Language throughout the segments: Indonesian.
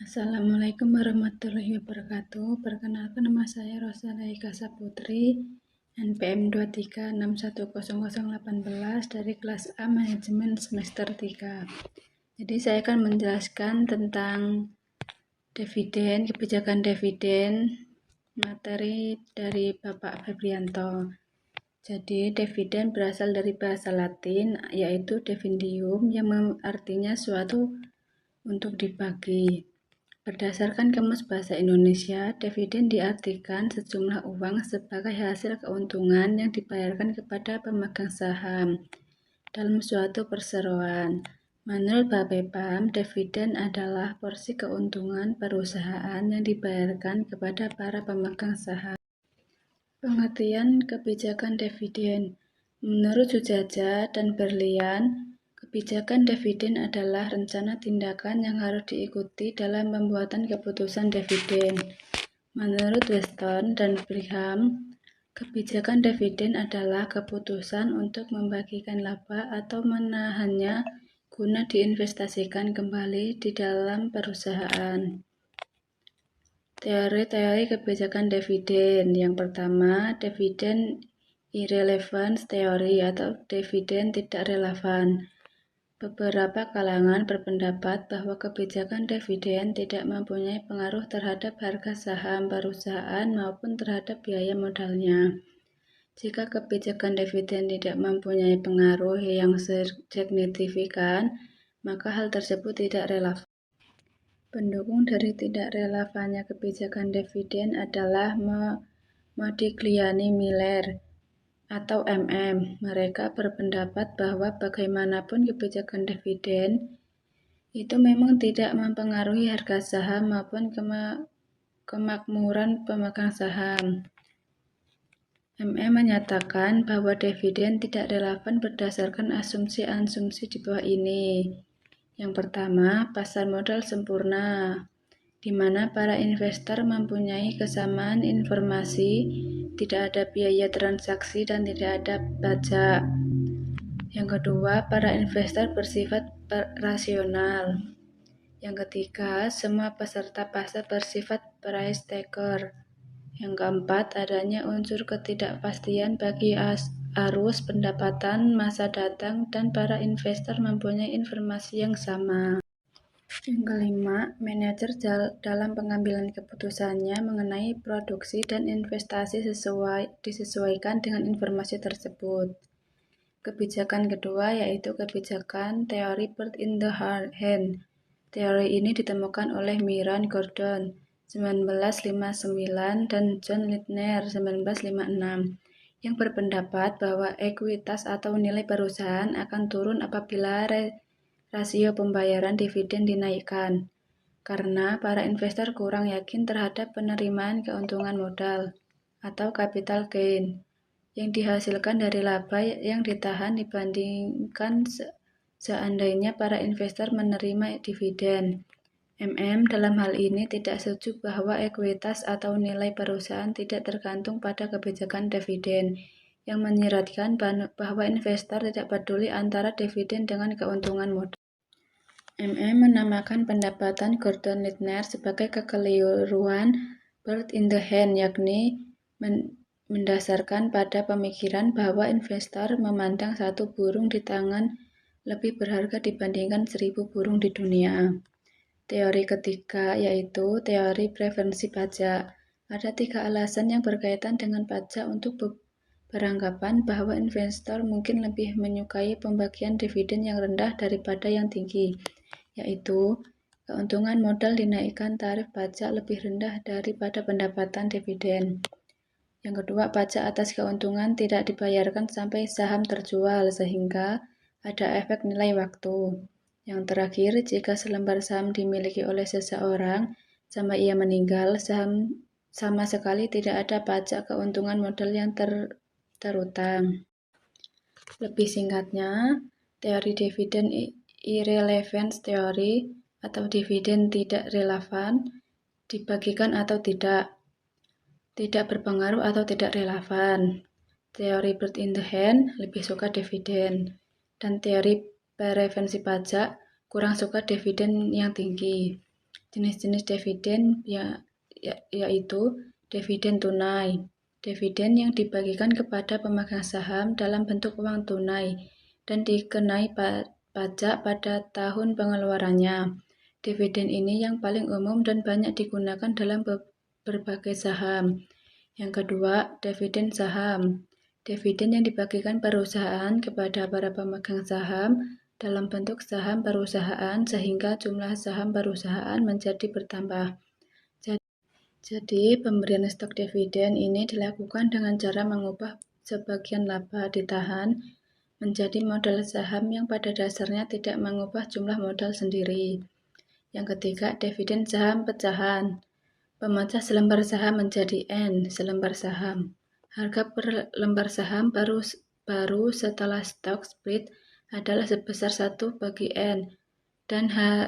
Assalamualaikum warahmatullahi wabarakatuh. Perkenalkan, nama saya Rosalika Saputri, NPM 2361018 dari kelas A Manajemen semester 3. Jadi saya akan menjelaskan tentang dividen, kebijakan dividen, materi dari Bapak Febrianto. Jadi dividen berasal dari bahasa Latin, yaitu dividendium, yang artinya suatu untuk dibagi. Berdasarkan Kamus Bahasa Indonesia, dividen diartikan sejumlah uang sebagai hasil keuntungan yang dibayarkan kepada pemegang saham dalam suatu perseroan. Menurut Bapepam, dividen adalah porsi keuntungan perusahaan yang dibayarkan kepada para pemegang saham. Pengertian kebijakan dividen. Menurut Sujaja dan Berlian, kebijakan dividen adalah rencana tindakan yang harus diikuti dalam pembuatan keputusan dividen. Menurut Weston dan Brigham, kebijakan dividen adalah keputusan untuk membagikan laba atau menahannya guna diinvestasikan kembali di dalam perusahaan. Teori-teori kebijakan dividen. Yang pertama, dividen irrelevance theory atau dividen tidak relevan. Beberapa kalangan berpendapat bahwa kebijakan dividen tidak mempunyai pengaruh terhadap harga saham perusahaan maupun terhadap biaya modalnya. Jika kebijakan dividen tidak mempunyai pengaruh yang signifikan, maka hal tersebut tidak relevan. Pendukung dari tidak relevannya kebijakan dividen adalah Modigliani Miller atau MM. Mereka berpendapat bahwa bagaimanapun kebijakan dividen itu memang tidak mempengaruhi harga saham maupun kemakmuran pemegang saham. MM menyatakan bahwa dividen tidak relevan berdasarkan asumsi-asumsi di bawah ini. Yang pertama, pasar modal sempurna, di mana para investor mempunyai kesamaan informasi, tidak ada biaya transaksi dan tidak ada pajak. Yang kedua, para investor bersifat rasional. Yang ketiga, semua peserta pasar bersifat price taker. Yang keempat, adanya unsur ketidakpastian bagi arus pendapatan masa datang dan para investor mempunyai informasi yang sama. Yang kelima, manajer dalam pengambilan keputusannya mengenai produksi dan investasi disesuaikan dengan informasi tersebut. Kebijakan kedua yaitu kebijakan teori bird in the hand. Teori ini ditemukan oleh Myron Gordon 1959 dan John Lindner 1956 yang berpendapat bahwa ekuitas atau nilai perusahaan akan turun apabila rasio pembayaran dividen dinaikkan, karena para investor kurang yakin terhadap penerimaan keuntungan modal atau capital gain yang dihasilkan dari laba yang ditahan dibandingkan seandainya para investor menerima dividen. MM dalam hal ini tidak setuju bahwa ekuitas atau nilai perusahaan tidak tergantung pada kebijakan dividen, yang menyiratkan bahwa investor tidak peduli antara dividen dengan keuntungan modal. MM menamakan pendapatan Gordon Lindner sebagai kekeliruan bird in the hand, yakni mendasarkan pada pemikiran bahwa investor memandang satu burung di tangan lebih berharga dibandingkan 1000 burung di dunia. Teori ketiga yaitu teori preferensi pajak. Ada 3 alasan yang berkaitan dengan pajak untuk beranggapan bahwa investor mungkin lebih menyukai pembagian dividen yang rendah daripada yang tinggi, yaitu keuntungan modal dinaikkan tarif pajak lebih rendah daripada pendapatan dividen. Yang kedua, pajak atas keuntungan tidak dibayarkan sampai saham terjual, sehingga ada efek nilai waktu. Yang terakhir, jika selembar saham dimiliki oleh seseorang sampai ia meninggal, saham sama sekali tidak ada pajak keuntungan modal yang terutang. Lebih singkatnya, teori dividen irrelevance theory atau dividen tidak relevan, dibagikan atau tidak berpengaruh atau tidak relevan. Teori bird in the hand lebih suka dividen, dan teori preferensi pajak kurang suka dividen yang tinggi. Jenis-jenis dividen yaitu dividen tunai, dividen yang dibagikan kepada pemegang saham dalam bentuk uang tunai dan dikenai pajak pada tahun pengeluarannya. Dividen ini yang paling umum dan banyak digunakan dalam berbagai saham. Yang kedua, dividen saham. Dividen yang dibagikan perusahaan kepada para pemegang saham dalam bentuk saham perusahaan sehingga jumlah saham perusahaan menjadi bertambah. Jadi, pemberian stok dividen ini dilakukan dengan cara mengubah sebagian laba ditahan menjadi modal saham yang pada dasarnya tidak mengubah jumlah modal sendiri. Yang ketiga, dividen saham pecahan. Pemecah selembar saham menjadi N selembar saham. Harga per lembar saham baru setelah stock split adalah sebesar 1/N dan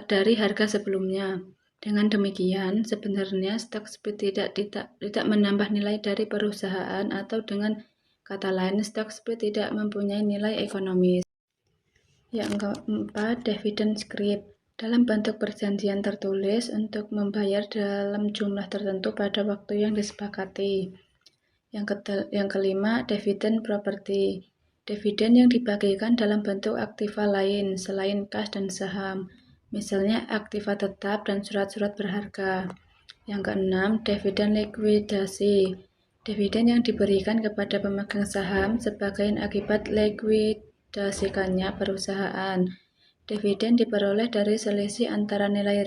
dari harga sebelumnya. Dengan demikian, sebenarnya stock split tidak menambah nilai dari perusahaan atau dengan kata lain, stock split tidak mempunyai nilai ekonomis. Yang keempat, dividen scrip. Dalam bentuk perjanjian tertulis untuk membayar dalam jumlah tertentu pada waktu yang disepakati. Yang kelima, dividen properti. Dividen yang dibagikan dalam bentuk aktiva lain selain kas dan saham. Misalnya aktiva tetap dan surat-surat berharga. Yang keenam, dividen likuidasi. Dividen yang diberikan kepada pemegang saham sebagai akibat likuidasikannya perusahaan. Dividen diperoleh dari selisih antara nilai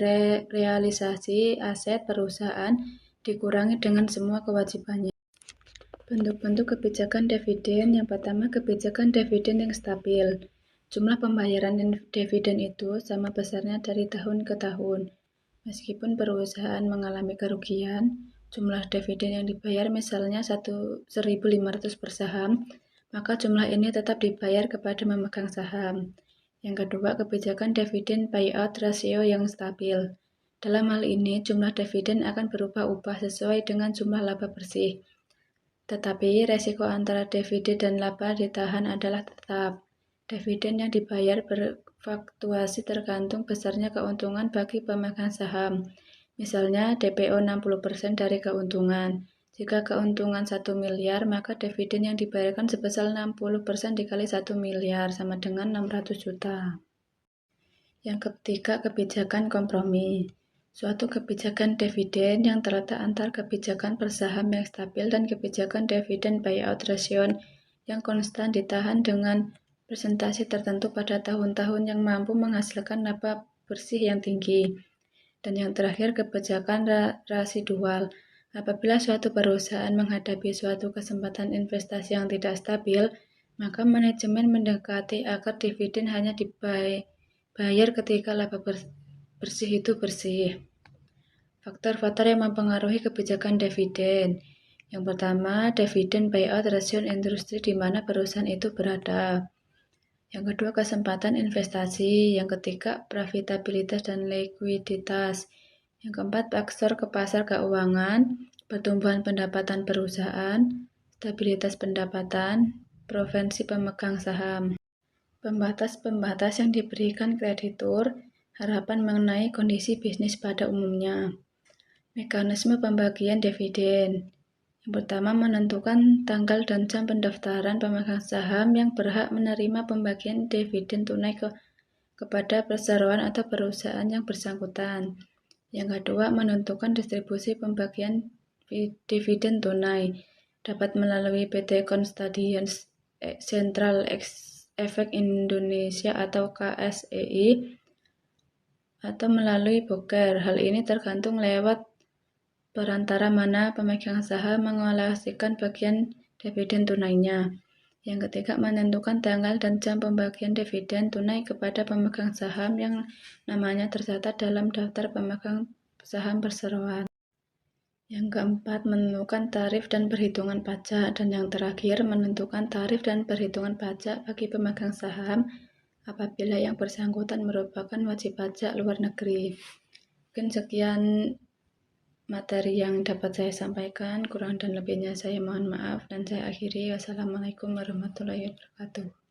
realisasi aset perusahaan dikurangi dengan semua kewajibannya. Bentuk-bentuk kebijakan dividen. Yang pertama, kebijakan dividen yang stabil. Jumlah pembayaran dividen itu sama besarnya dari tahun ke tahun. Meskipun perusahaan mengalami kerugian, jumlah dividen yang dibayar misalnya 1.500 per saham, maka jumlah ini tetap dibayar kepada pemegang saham. Yang kedua, kebijakan dividen payout ratio yang stabil. Dalam hal ini, jumlah dividen akan berubah-ubah sesuai dengan jumlah laba bersih. Tetapi resiko antara dividen dan laba ditahan adalah tetap. Dividen yang dibayar berfluktuasi tergantung besarnya keuntungan bagi pemegang saham. Misalnya DPO 60% dari keuntungan. Jika keuntungan 1 miliar, maka dividen yang dibayarkan sebesar 60% dikali 1 miliar, sama dengan 600 juta. Yang ketiga, kebijakan kompromi. Suatu kebijakan dividen yang terletak antara kebijakan per saham yang stabil dan kebijakan dividen payout ratio yang konstan ditahan dengan presentasi tertentu pada tahun-tahun yang mampu menghasilkan laba bersih yang tinggi. Dan yang terakhir, kebijakan residual. Apabila suatu perusahaan menghadapi suatu kesempatan investasi yang tidak stabil, maka manajemen mendekati agar dividen hanya dibayar ketika laba bersih itu bersih. Faktor-faktor yang mempengaruhi kebijakan dividen. Yang pertama, dividen payout ratio industri di mana perusahaan itu berada. Yang kedua, kesempatan investasi. Yang ketiga, profitabilitas dan likuiditas. Yang keempat, faktor ke pasar keuangan, pertumbuhan pendapatan perusahaan, stabilitas pendapatan, provinsi pemegang saham. Pembatas-pembatas yang diberikan kreditur, harapan mengenai kondisi bisnis pada umumnya. Mekanisme pembagian dividen. Yang pertama, menentukan tanggal dan jam pendaftaran pemegang saham yang berhak menerima pembagian dividen tunai kepada perseroan atau perusahaan yang bersangkutan. Yang kedua, menentukan distribusi pembagian dividen tunai dapat melalui PT Konstadion Central Efek Indonesia atau KSEI atau melalui broker. Hal ini tergantung lewat perantara mana pemegang saham mengalokasikan bagian dividen tunainya. Yang ketiga, menentukan tanggal dan jam pembagian dividen tunai kepada pemegang saham yang namanya tercatat dalam daftar pemegang saham perseroan. Yang keempat, menentukan tarif dan perhitungan pajak. Dan yang terakhir, menentukan tarif dan perhitungan pajak bagi pemegang saham apabila yang bersangkutan merupakan wajib pajak luar negeri. Mungkin sekian materi yang dapat saya sampaikan, kurang dan lebihnya saya mohon maaf dan saya akhiri. Wassalamualaikum warahmatullahi wabarakatuh.